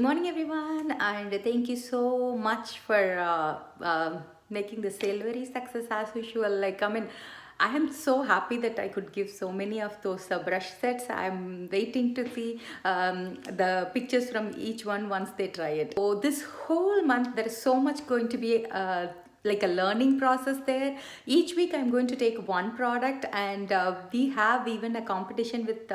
Good morning everyone, and thank you so much for making the sale very success as usual. I am so happy that I could give so many of those brush sets. I'm waiting to see the pictures from each one once they try it. So this whole month there is so much going to be like a learning process there. Each week I'm going to take one product, and we have even a competition with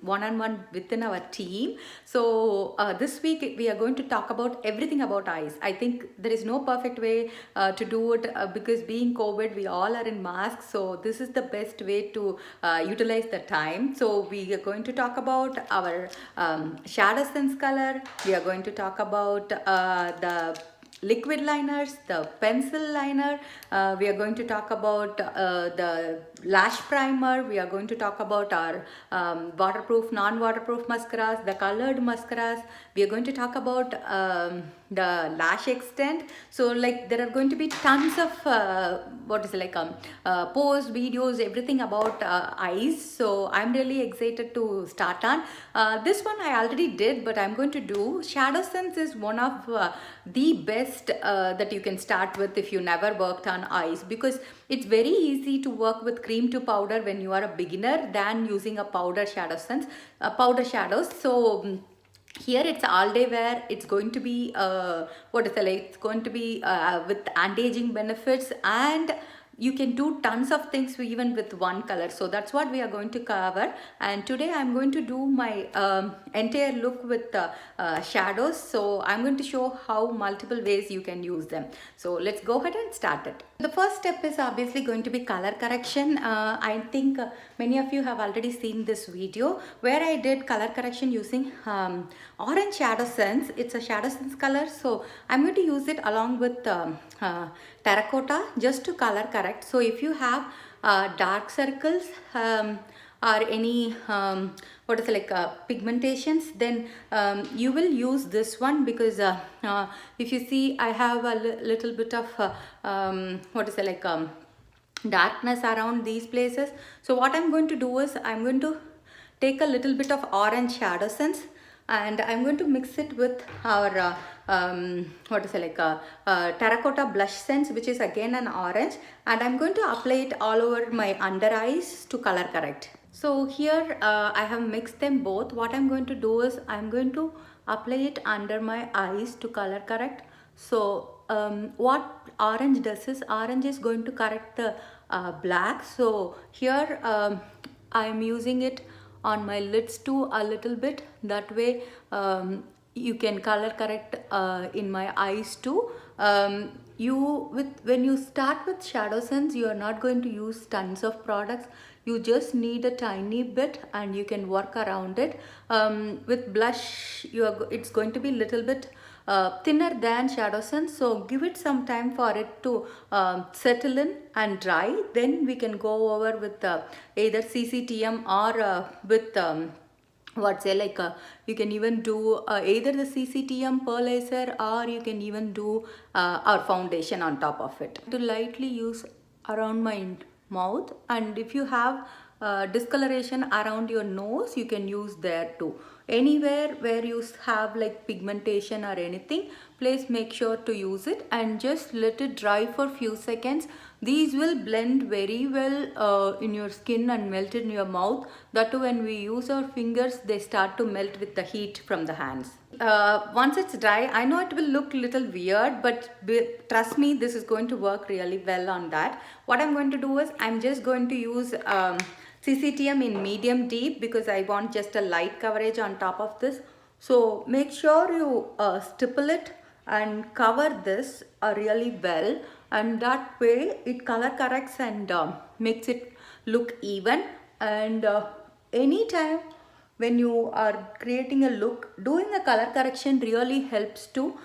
one-on-one within our team. So this week we are going to talk about everything about eyes. I think there is no perfect way to do it because being COVID we all are in masks, so this is the best way to utilize the time. So we are going to talk about our ShadowSense color. We are going to talk about the liquid liners, the pencil liner. We are going to talk about the lash primer. We are going to talk about our waterproof, non-waterproof mascaras, the colored mascaras. We are going to talk about the lash extent. So like there are going to be tons of posts, videos, everything about eyes. So I'm really excited to start on. This one I already did, but I'm going to do. ShadowSense is one of the best that you can start with if you never worked on eyes, because it's very easy to work with cream to powder when you are a beginner than using a powder powder shadows. So here it's all day wear. It's going to be it's going to be with anti-aging benefits, and you can do tons of things even with one color. So that's what we are going to cover, and today I'm going to do my entire look with shadows. So I'm going to show how multiple ways you can use them. So let's go ahead and start it. The first step is obviously going to be color correction. I think many of you have already seen this video where I did color correction using orange ShadowSense. It's a ShadowSense color, so I'm going to use it along with terracotta just to color correct. So if you have dark circles or any pigmentations, then you will use this one, because if you see I have a little bit of darkness around these places. So what I'm going to do is I'm going to take a little bit of orange ShadowSense, and I'm going to mix it with our terracotta blush sense, which is again an orange, and I'm going to apply it all over my under eyes to color correct. So here I have mixed them both. What I'm going to do is I'm going to apply it under my eyes to color correct. So what orange does is orange is going to correct the black. So here I'm using it on my lids too a little bit. That way you can color correct in my eyes too. When you start with ShadowSense, you are not going to use tons of products. You just need a tiny bit and you can work around it. With blush, it's going to be a little bit thinner than ShadowSense, so give it some time for it to settle in and dry. Then we can go over with either CCTM or with you can even do either the CCTM pearlizer, or you can even do our foundation on top of it. To lightly use around my mouth, and if you have discoloration around your nose, you can use there too. Anywhere where you have like pigmentation or anything, please make sure to use it and just let it dry for few seconds. These will blend very well in your skin and melt in your mouth. That too, when we use our fingers, they start to melt with the heat from the hands. Once it's dry, I know it will look a little weird, but trust me, this is going to work really well on that. What I'm going to do is I'm just going to use CCTM in medium deep, because I want just a light coverage on top of this. So make sure you stipple it and cover this really well, and that way it color corrects and makes it look even. And anytime when you are creating a look, doing a color correction really helps to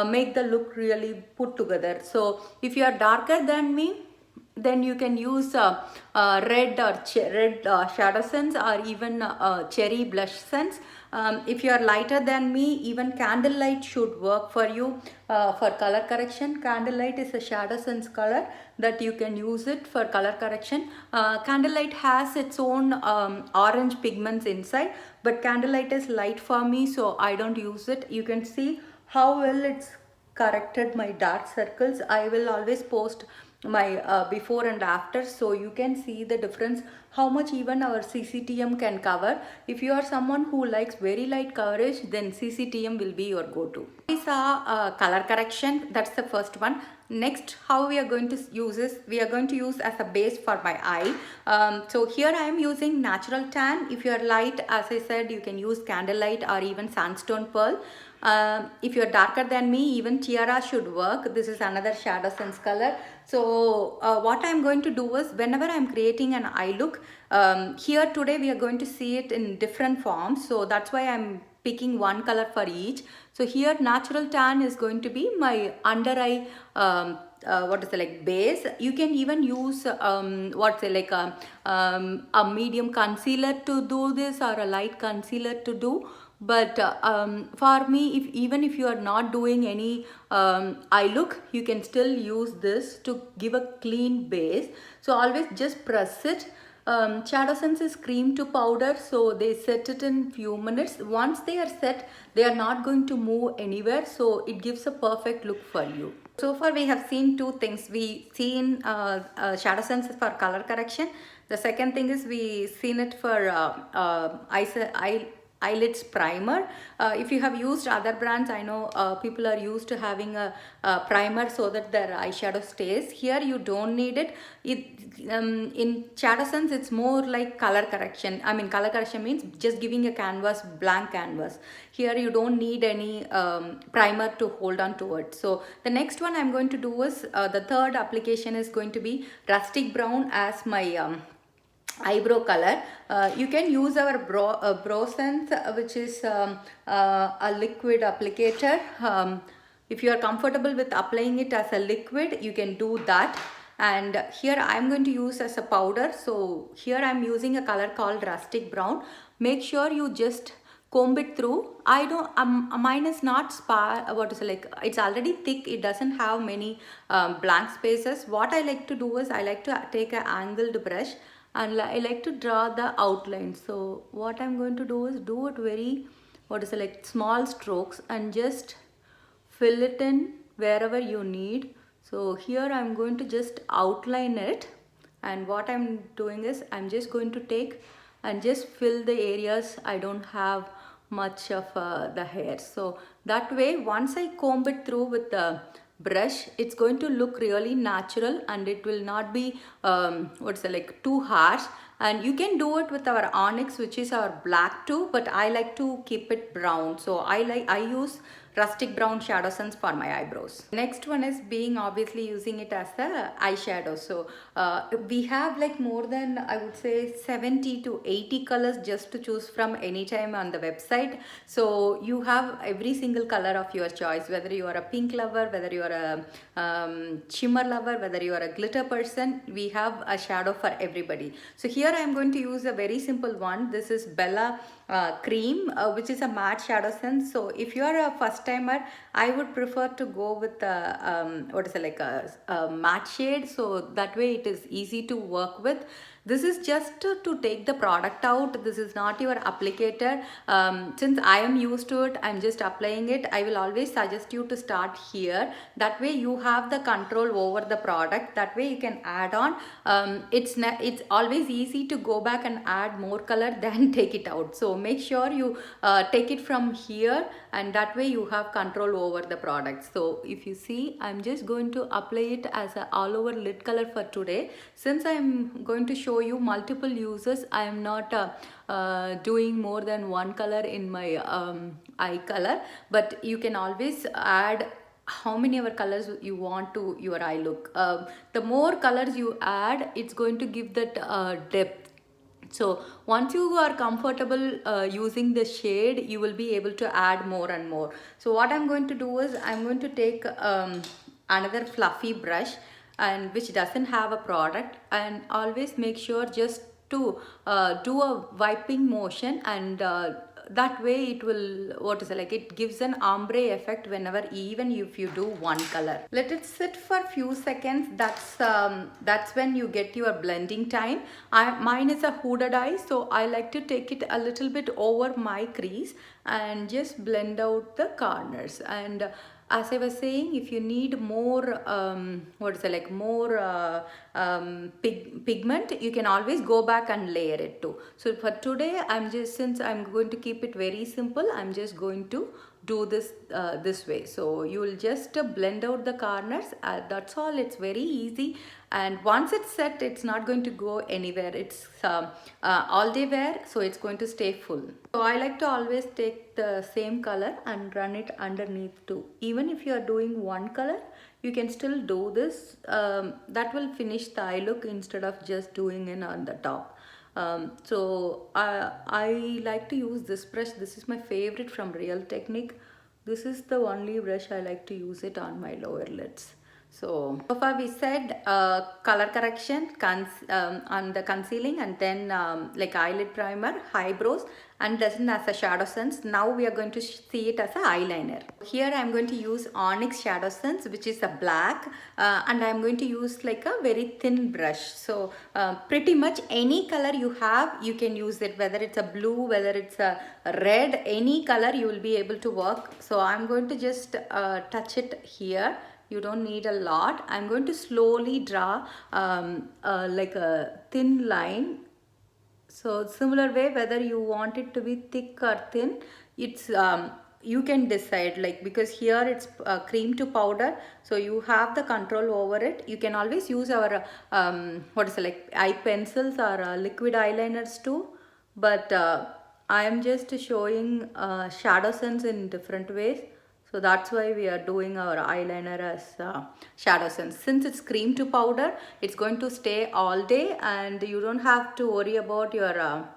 make the look really put together. So if you are darker than me, then you can use red ShadowSense, or even cherry blush sense, If you are lighter than me, even candlelight should work for you for color correction. Candlelight is a ShadowSense color that you can use it for color correction. Candlelight has its own orange pigments inside, but candlelight is light for me, so I don't use it. You can see how well it's corrected my dark circles. I will always post my before and after, so you can see the difference, how much even our CCTM can cover. If you are someone who likes very light coverage, then CCTM will be your go-to. We saw color correction, that's the first one. Next, how we are going to use is, we are going to use as a base for my eye. So here I am using natural tan. If you are light, as I said, you can use candlelight or even sandstone pearl. If you are darker than me, even tiara should work. This is another ShadowSense color. So what I am going to do is, whenever I am creating an eye look, here today we are going to see it in different forms. So that's why I am picking one color for each. So here natural tan is going to be my under eye base. You can even use a medium concealer to do this, or a light concealer to do. But for me, even if you are not doing any eye look, you can still use this to give a clean base. So always just press it. ShadowSense is cream to powder, so they set it in few minutes. Once they are set, they are not going to move anywhere, so it gives a perfect look for you. So far we have seen two things. We seen ShadowSense for color correction. The second thing is we seen it for eyelids primer. If you have used other brands, I know people are used to having a primer so that their eyeshadow stays. Here you don't need it. In ShadowSense, it's more like color correction. I mean, color correction means just giving a canvas, blank canvas. Here you don't need any primer to hold on to it. So the next one I'm going to do is, the third application is going to be rustic brown as my eyebrow color. You can use our BrowSense, which is a liquid applicator. If you are comfortable with applying it as a liquid, you can do that. And here I am going to use as a powder. So here I am using a color called rustic brown. Make sure you just comb it through. I don't mine is not it's already thick. It doesn't have many blank spaces. What I like to do is, I like to take an angled brush and I like to draw the outline. So what I'm going to do is do it very small strokes and just fill it in wherever you need. So here I'm going to just outline it, and what I'm doing is, I'm just going to take and just fill the areas I don't have much of the hair. So that way, once I comb it through with the brush, it's going to look really natural, and it will not be too harsh. And you can do it with our onyx, which is our black too, but I like to keep it brown. So I use rustic brown ShadowSense for my eyebrows. Next one is obviously using it as a eyeshadow. So we have like more than, I would say, 70 to 80 colors just to choose from anytime on the website. So you have every single color of your choice, whether you are a pink lover, whether you are a shimmer lover, whether you are a glitter person, we have a shadow for everybody. So here I am going to use a very simple one. This is Bella Cream, which is a matte ShadowSense. So if you are a first timer, I would prefer to go with a matte shade, so that way it is easy to work with. This is just to take the product out. This is not your applicator. Since I am used to it, I'm just applying it. I will always suggest you to start here. That way you have the control over the product. That way you can add on. It's always easy to go back and add more color than take it out. So make sure you take it from here, and that way you have control over the product. So if you see, I'm just going to apply it as an all over lid color for today. Since I'm going to show you multiple uses, I am not doing more than one color in my eye color, but you can always add how many ever colors you want to your eye look. The more colors you add, it's going to give that depth. So once you are comfortable using the shade, you will be able to add more and more. So what I'm going to do is, I'm going to take another fluffy brush, and which doesn't have a product, and always make sure just to do a wiping motion and that way it will, what is it, like it gives an ombre effect whenever, even if you do one color. Let it sit for a few seconds. That's when you get your blending time. Mine is a hooded eye, so I like to take it a little bit over my crease and just blend out the corners. And as I was saying, if you need more what is it, like more pigment, you can always go back and layer it too. So for today, since I'm going to keep it very simple, I'm just going to do this this way. So you will just blend out the corners. That's all. It's very easy, and once it's set, it's not going to go anywhere. It's all day wear, so it's going to stay full. So I like to always take the same color and run it underneath too. Even if you are doing one color, you can still do this. That will finish the eye look instead of just doing it on the top. So I like to use this brush. This is my favorite from Real Technique. This is the only brush I like to use it on my lower lids. So far we said color correction, on the concealing, and then like eyelid primer, eyebrows, and then as a ShadowSense. Now we are going to see it as an eyeliner. Here I am going to use Onyx ShadowSense, which is a black, and I am going to use like a very thin brush. So pretty much any color you have, you can use it, whether it's a blue, whether it's a red, any color you will be able to work. So I'm going to just touch it here. You don't need a lot. I'm going to slowly draw like a thin line. So similar way, whether you want it to be thick or thin, it's you can decide, like, because here it's cream to powder, so you have the control over it. You can always use our what is it, like eye pencils or liquid eyeliners too, but I am just showing ShadowSense in different ways. So that's why we are doing our eyeliner as ShadowSense. Since it's cream to powder, it's going to stay all day, and you don't have to worry about your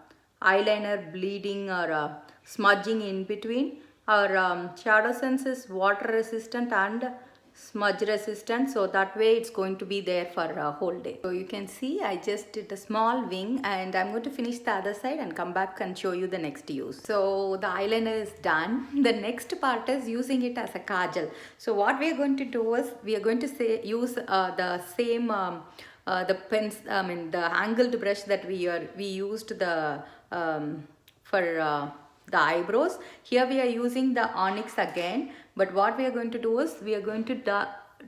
eyeliner bleeding or smudging in between. Our ShadowSense is water resistant and smudge resistant, so that way it's going to be there for a whole day. So you can see I just did a small wing, and I'm going to finish the other side and come back and show you the next use. So the eyeliner is done. The next part is using it as a kajal. So what we are going to do is we are going to use the same the angled brush that we used the for the eyebrows. Here we are using the Onyx again, but what we are going to do is we are going to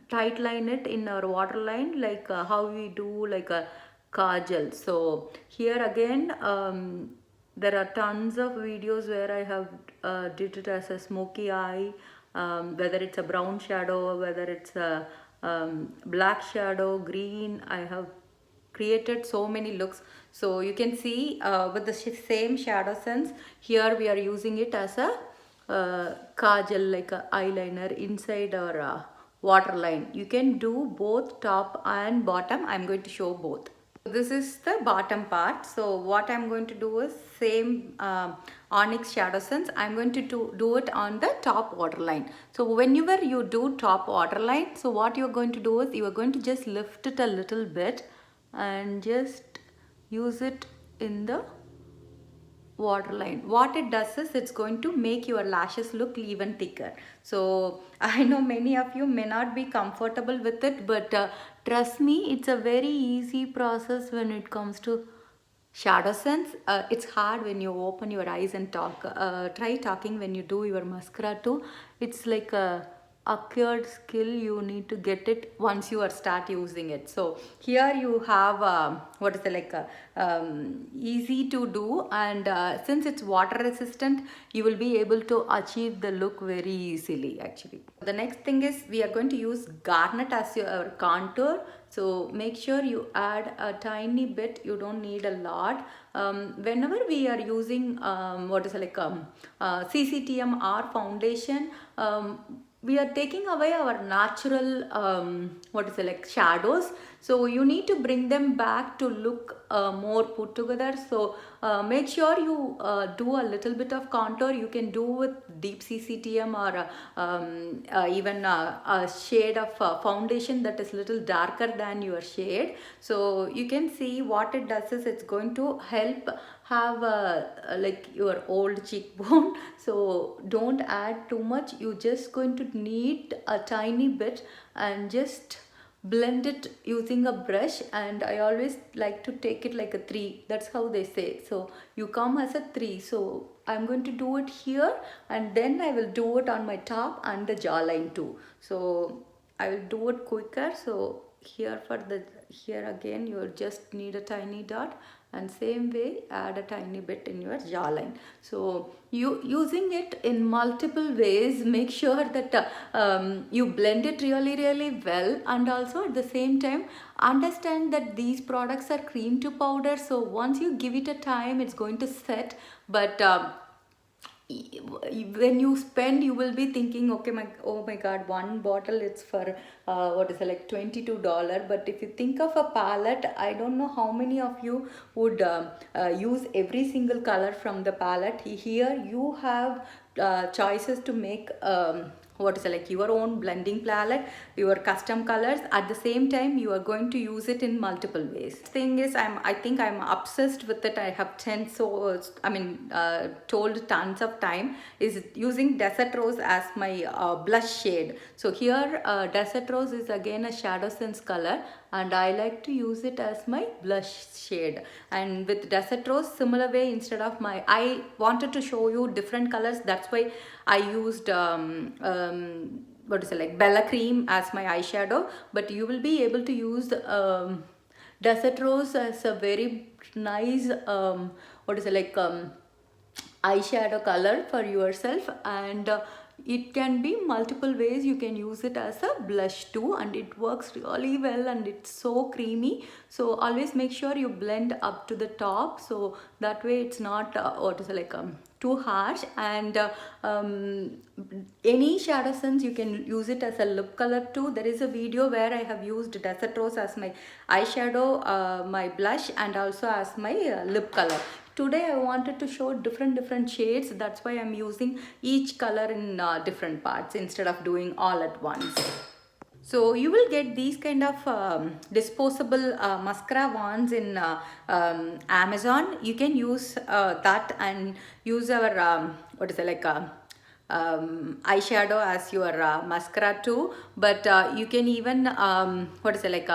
tight line it in our waterline, like how we do like a kajal. So here again there are tons of videos where I have did it as a smoky eye, whether it's a brown shadow, whether it's a black shadow, green. I have created so many looks. So you can see with the same ShadowSense, here we are using it as a kajal, like a eyeliner inside our waterline. You can do both top and bottom. I'm going to show both. This is the bottom part. So what I'm going to do is same Onyx ShadowSense. I'm going to do it on the top waterline. So whenever you do top waterline, so what you're going to do is you are going to just lift it a little bit and just use it in the waterline. What it does is it's going to make your lashes look even thicker. So I know many of you may not be comfortable with it, but trust me, it's a very easy process when it comes to ShadowSense. It's hard when you open your eyes and talk. Try talking when you do your mascara too. It's like a acquired skill. You need to get it once you start using it. So here you have what is it, like easy to do, and since it's water resistant, you will be able to achieve the look very easily actually. The next thing is we are going to use garnet as your contour. So make sure you add a tiny bit. You don't need a lot. Whenever we are using what is it, like CCTM or foundation, we are taking away our natural what is it, like shadows. so you need to bring them back to look more put together. So make sure you do a little bit of contour. You can do with deep CCTM or even a shade of foundation that is little darker than your shade. So you can see what it does is it's going to help have like your old cheekbone. So don't add too much. You just going to need a tiny bit and just blend it using a brush. And I always like to take it like a 3, that's how they say. So you come as a 3. So I'm going to do it here, and then I will do it on my top and the jawline too. So I will do it quicker. So here for the here again you just need a tiny dot, and same way add a tiny bit in your jawline. So you using it in multiple ways, make sure that you blend it really well, and also at the same time understand that these products are cream to powder. So once you give it a time, it's going to set. But when you spend, you will be thinking, okay, oh my god, one bottle it's for what is it, like $22. But if you think of a palette, I don't know how many of you would use every single color from the palette. Here you have choices to make what is it, like your own blending palette, your custom colors. At the same time, you are going to use it in multiple ways. Thing is, I think I'm obsessed with it. I have told tons of time is using Desert Rose as my blush shade. So here Desert Rose is again a ShadowSense color, and I like to use it as my blush shade. And with Desert Rose, similar way, instead of I wanted to show you different colors, that's why I used what is it, like Bella Cream as my eyeshadow. But you will be able to use Desert Rose as a very nice what is it, like eyeshadow color for yourself. And it can be multiple ways. You can use it as a blush too, and it works really well, and it's so creamy. So always make sure you blend up to the top, so that way it's not what is it, like too harsh. And any ShadowSense, you can use it as a lip color too. There is a video where I have used Desert Rose as my eyeshadow, my blush, and also as my lip color. Today I wanted to show different shades. That's why I'm using each color in different parts instead of doing all at once. So you will get these kind of disposable mascara wands in Amazon. You can use that and use our what is it, like eyeshadow as your mascara too. But you can even what is it, like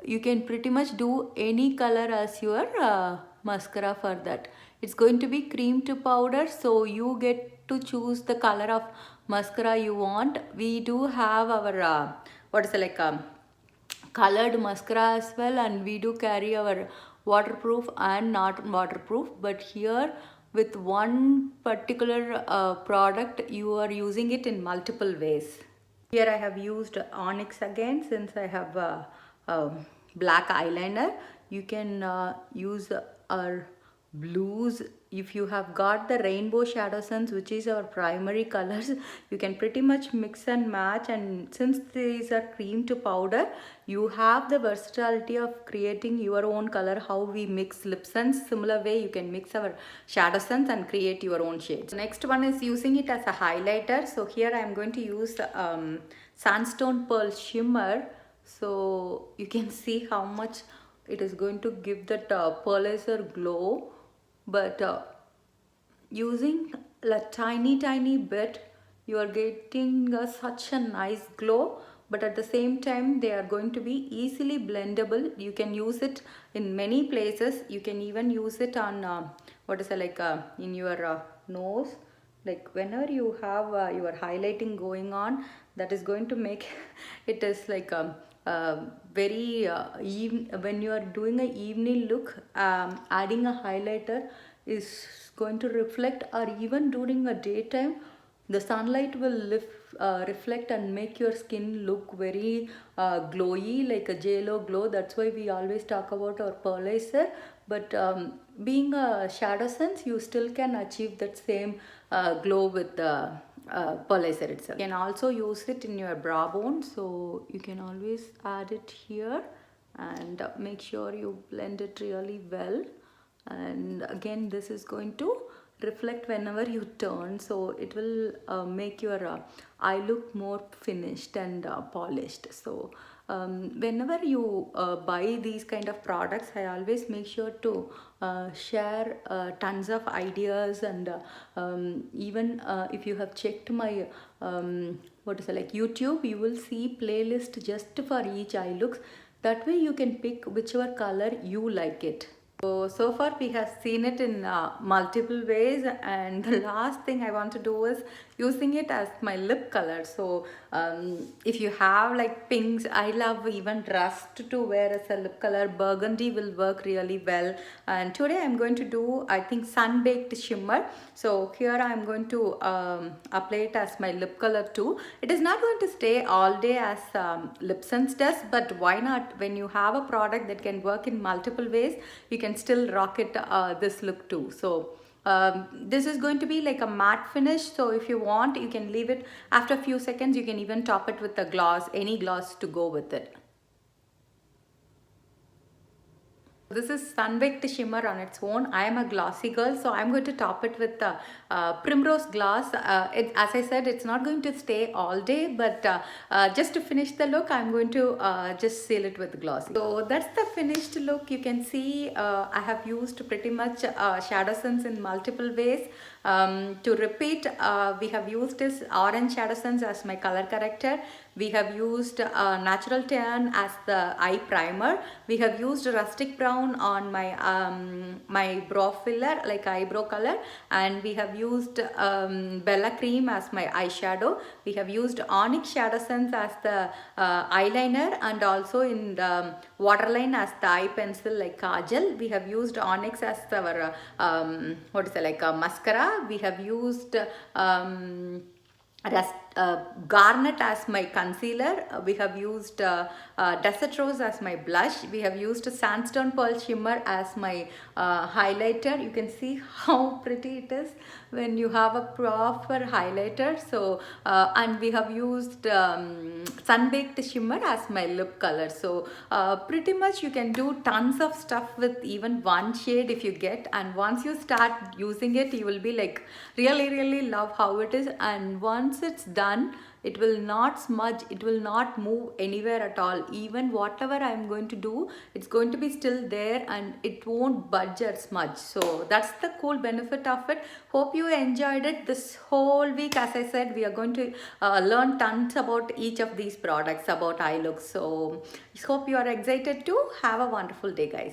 you can pretty much do any color as your mascara for that. It's going to be cream to powder, so you get to choose the color of mascara you want. We do have our what is it, like colored mascara as well, and we do carry our waterproof and not waterproof. But here with one particular product, you are using it in multiple ways. Here I have used Onyx again, since I have black eyeliner. You can use our blues. If you have got the rainbow ShadowSense, which is our primary colors, you can pretty much mix and match. And since these are cream to powder, you have the versatility of creating your own color. How we mix LipSense, similar way you can mix our ShadowSense and create your own shades. Next one is using it as a highlighter. So here I am going to use Sandstone Pearl Shimmer. So you can see how much it is going to give that pearlizer glow. But using a tiny bit, you are getting such a nice glow. But at the same time, they are going to be easily blendable. You can use it in many places. You can even use it on what is it, like in your nose. Like whenever you have your highlighting going on, that is going to make it is like very when you are doing an evening look, adding a highlighter is going to reflect. Or even during a daytime, the sunlight will reflect and make your skin look very glowy, like a JLo glow. That's why we always talk about our pearlizer. But being a ShadowSense, you still can achieve that same glow with the pearlizer itself. You can also use it in your brow bone, so you can always add it here and make sure you blend it really well. And again, this is going to reflect whenever you turn, so it will make your eye look more finished and polished. So whenever you buy these kind of products, I always make sure to share tons of ideas, and even if you have checked my what is it, like YouTube, you will see playlist just for each eye looks. That way you can pick whichever color you like it. So far we have seen it in multiple ways, and the last thing I want to do is using it as my lip color. So if you have like pinks, I love even rust to wear as a lip color. Burgundy will work really well, and today I'm going to do, I think, sun-baked shimmer. So here I'm going to apply it as my lip color too. It is not going to stay all day as LipSense does, but why not? When you have a product that can work in multiple ways, you can still rock it this look too. So this is going to be like a matte finish, so if you want, you can leave it. After a few seconds, you can even top it with a gloss, any gloss to go with it. This is sun-baked shimmer on its own. I am a glossy girl, so I'm going to top it with the primrose gloss. As I said, it's not going to stay all day, but just to finish the look, I'm going to just seal it with glossy. So that's the finished look. You can see I have used pretty much ShadowSense in multiple ways. To repeat, we have used this orange ShadowSense as my color corrector. We have used natural tan as the eye primer. We have used rustic brown on my my brow filler, like eyebrow color, and we have used Bella cream as my eyeshadow. We have used onyx ShadowSense as the eyeliner, and also in the waterline as the eye pencil, like kajal. We have used onyx as our what is it, like a mascara. We have used garnet as my concealer. We have used desert rose as my blush. We have used sandstone pearl shimmer as my highlighter. You can see how pretty it is when you have a proper highlighter. So and we have used sun-baked shimmer as my lip color. So pretty much you can do tons of stuff with even one shade if you get, and once you start using it, you will be like really love how it is. And once it's done, it will not smudge, it will not move anywhere at all. Even whatever I'm going to do, it's going to be still there and it won't budge or smudge. So that's the cool benefit of it. Hope you enjoyed it. This whole week, as I said, we are going to learn tons about each of these products, about eye looks. So I hope you are excited too. Have a wonderful day, guys.